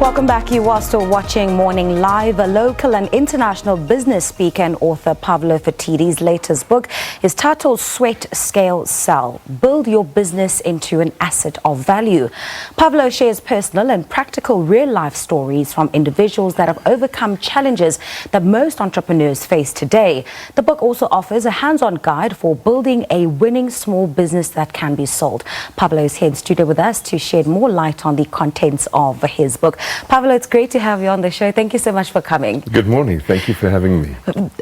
Welcome back. You are still watching Morning Live. A local and international business speaker and author Pavlo Phitidis' latest book is titled Sweat, Scale, Sell. Build your business into an asset of value. Pavlo shares personal and practical real-life stories from individuals that have overcome challenges that most entrepreneurs face today. The book also offers a hands-on guide for building a winning small business that can be sold. Pavlo is here in studio with us to shed more light on the contents of his book. Pavlo, it's great to have you on the show. Thank you so much for coming. Good morning. Thank you for having me.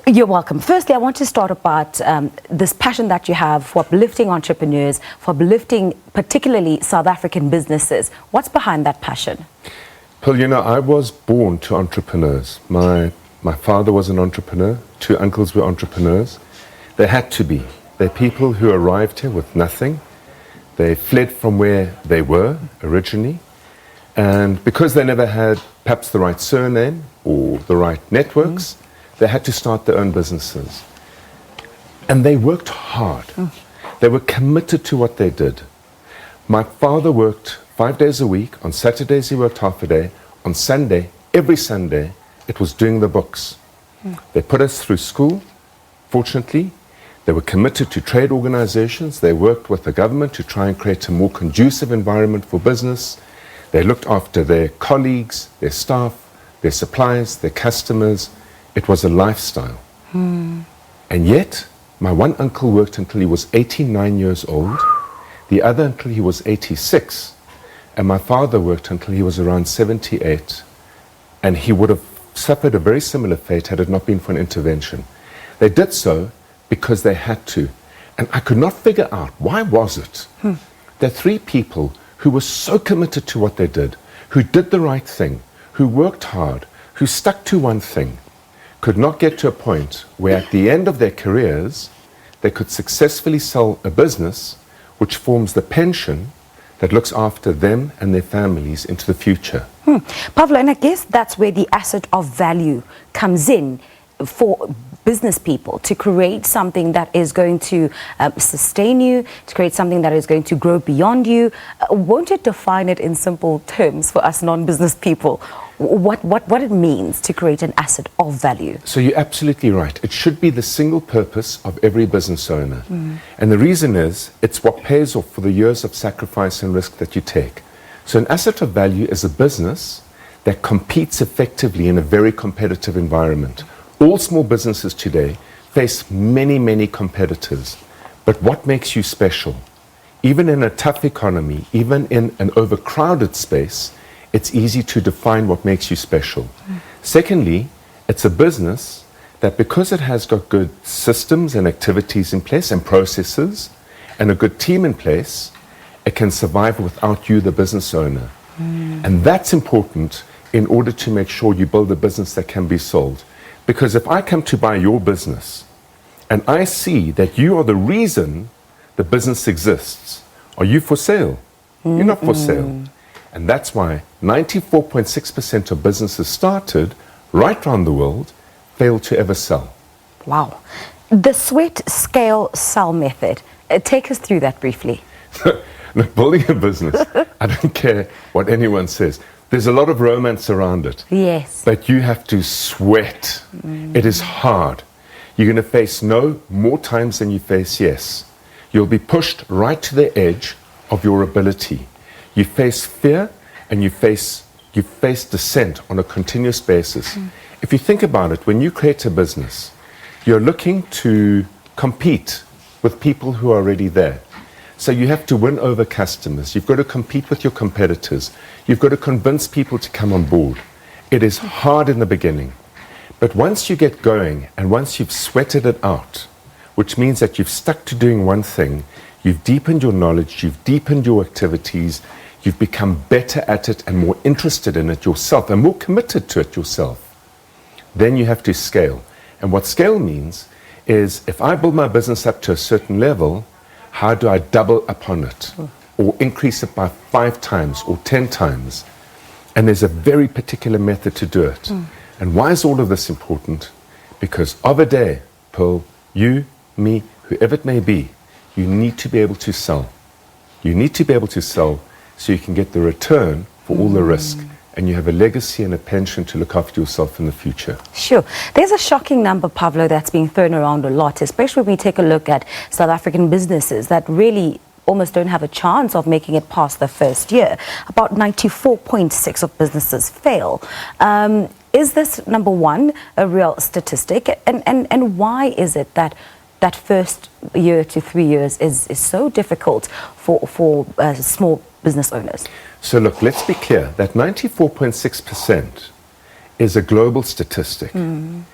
You're welcome. Firstly, I want to start about this passion that you have for uplifting entrepreneurs, for uplifting particularly South African businesses. What's behind that passion? Well, you know, I was born to entrepreneurs. My father was an entrepreneur. Two uncles were entrepreneurs. They had to be. They're people who arrived here with nothing. They fled from where they were originally. And because they never had perhaps the right surname or the right networks, they had to start their own businesses. And they worked hard. They were committed to what they did. My father worked 5 days a week. On Saturdays, he worked half a day. On Sunday, every Sunday, it was doing the books. They put us through school, fortunately. They were committed to trade organizations. They worked with the government to try and create a more conducive environment for business. They looked after their colleagues, their staff, their suppliers, their customers. It was a lifestyle. And yet, my one uncle worked until he was 89 years old, the other until he was 86, and my father worked until he was around 78, and he would have suffered a very similar fate had it not been for an intervention. They did so because they had to, and I could not figure out why was it that three people who were so committed to what they did, who did the right thing, who worked hard, who stuck to one thing, could not get to a point where at the end of their careers, they could successfully sell a business which forms the pension that looks after them and their families into the future. Pavlo, and I guess that's where the asset of value comes in for business people, to create something that is going to sustain you, to create something that is going to grow beyond you. Won't you define it in simple terms for us non-business people, what it means to create an asset of value? So you're absolutely right. It should be the single purpose of every business owner. And the reason is, it's what pays off for the years of sacrifice and risk that you take. So an asset of value is a business that competes effectively in a very competitive environment. All small businesses today face many, many competitors. But what makes you special? Even in a tough economy, even in an overcrowded space, it's easy to define what makes you special. Secondly, it's a business that, because it has got good systems and activities in place and processes and a good team in place, it can survive without you, the business owner. And that's important in order to make sure you build a business that can be sold. Because if I come to buy your business and I see that you are the reason the business exists, are you for sale? You're not for sale. And that's why 94.6% of businesses started right around the world fail to ever sell. Wow. The sweat, scale, sell method. Take us through that briefly. Look, building a business, I don't care what anyone says. There's a lot of romance around it. Yes. But you have to sweat. It is hard. You're going to face no more times than you face yes. You'll be pushed right to the edge of your ability. You face fear and you face dissent on a continuous basis. If you think about it, when you create a business, you're looking to compete with people who are already there. So you have to win over customers. You've got to compete with your competitors. You've got to convince people to come on board. It is hard in the beginning. But once you get going and once you've sweated it out, which means that you've stuck to doing one thing, you've deepened your knowledge, you've deepened your activities, you've become better at it and more interested in it yourself and more committed to it yourself, then you have to scale. And what scale means is, if I build my business up to a certain level, how do I double upon it or increase it by 5 times or 10 times? And there's a very particular method to do it. And why is all of this important? Because of a day, Pearl, you, me, whoever it may be, you need to be able to sell. You need to be able to sell so you can get the return for all the risk and you have a legacy and a pension to look after yourself in the future. Sure. There's a shocking number, Pavlo, that's being thrown around a lot, especially when we take a look at South African businesses that really almost don't have a chance of making it past the first year. About 94.6% of businesses fail. Is this, number one, a real statistic? And why is it that that first year to 3 years is so difficult for small business owners? So look, let's be clear that 94.6% is a global statistic. And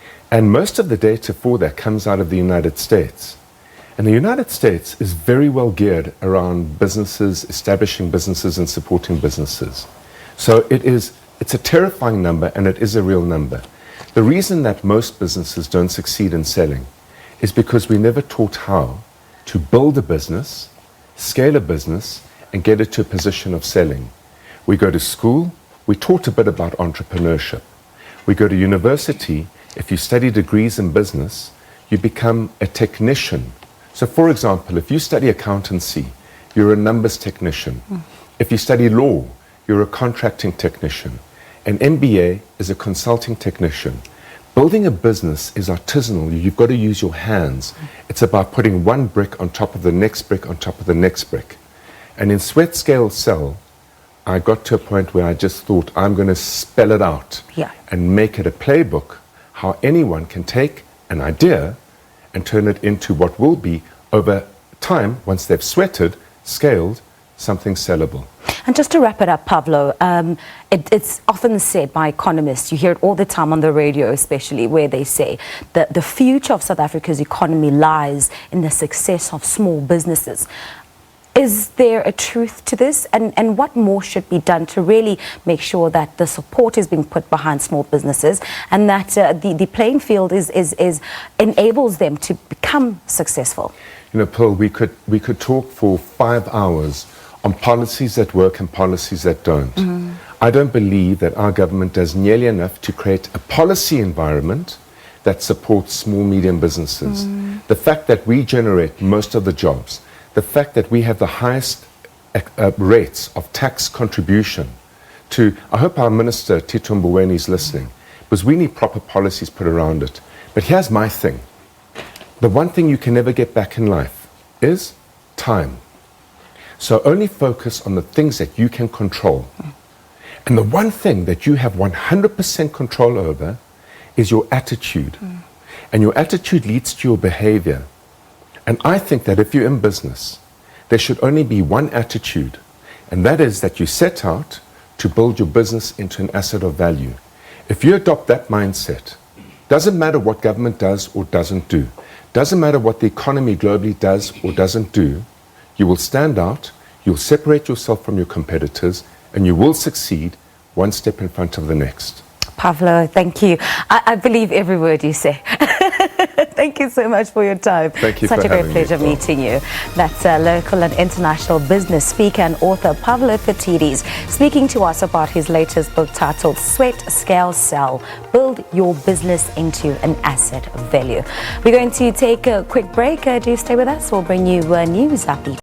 most of the data for that comes out of the United States. And the United States is very well geared around businesses, establishing businesses and supporting businesses. So it's a terrifying number, and it is a real number. The reason that most businesses don't succeed in selling is because we never taught how to build a business, scale a business, and get it to a position of selling. We go to school, we taught a bit about entrepreneurship. We go to university, if you study degrees in business, you become a technician. So for example, if you study accountancy, you're a numbers technician. If you study law, you're a contracting technician. An MBA is a consulting technician. Building a business is artisanal. You've got to use your hands. It's about putting one brick on top of the next brick on top of the next brick. And in Sweat Scale Sell, I got to a point where I just thought, I'm going to spell it out and make it a playbook, how anyone can take an idea and turn it into what will be, over time, once they've sweated, scaled, something sellable. And just to wrap it up, Pavlo, it's often said by economists, you hear it all the time on the radio especially, where they say that the future of South Africa's economy lies in the success of small businesses. Is there a truth to this? And what more should be done to really make sure that the support is being put behind small businesses and that the playing field enables them to become successful? You know, Pearl, we could talk for 5 hours on policies that work and policies that don't. I don't believe that our government does nearly enough to create a policy environment that supports small, medium businesses. The fact that we generate most of the jobs, the fact that we have the highest rates of tax contribution to, I hope our Minister Tito Mboweni is listening, because we need proper policies put around it. But here's my thing. The one thing you can never get back in life is time. So only focus on the things that you can control. And the one thing that you have 100% control over is your attitude. And your attitude leads to your behavior. And I think that if you're in business, there should only be one attitude, and that is that you set out to build your business into an asset of value. If you adopt that mindset, doesn't matter what government does or doesn't do, doesn't matter what the economy globally does or doesn't do, you will stand out, you'll separate yourself from your competitors, and you will succeed one step in front of the next. Pavlo, thank you. I believe every word you say. Thank you so much for your time. Thank you. Such a great pleasure meeting you. That's local and international business speaker and author Pavlo Phitidis speaking to us about his latest book titled Sweat Scale Sell, Build Your Business into an Asset of Value. We're going to take a quick break. Do stay with us. We'll bring you news update.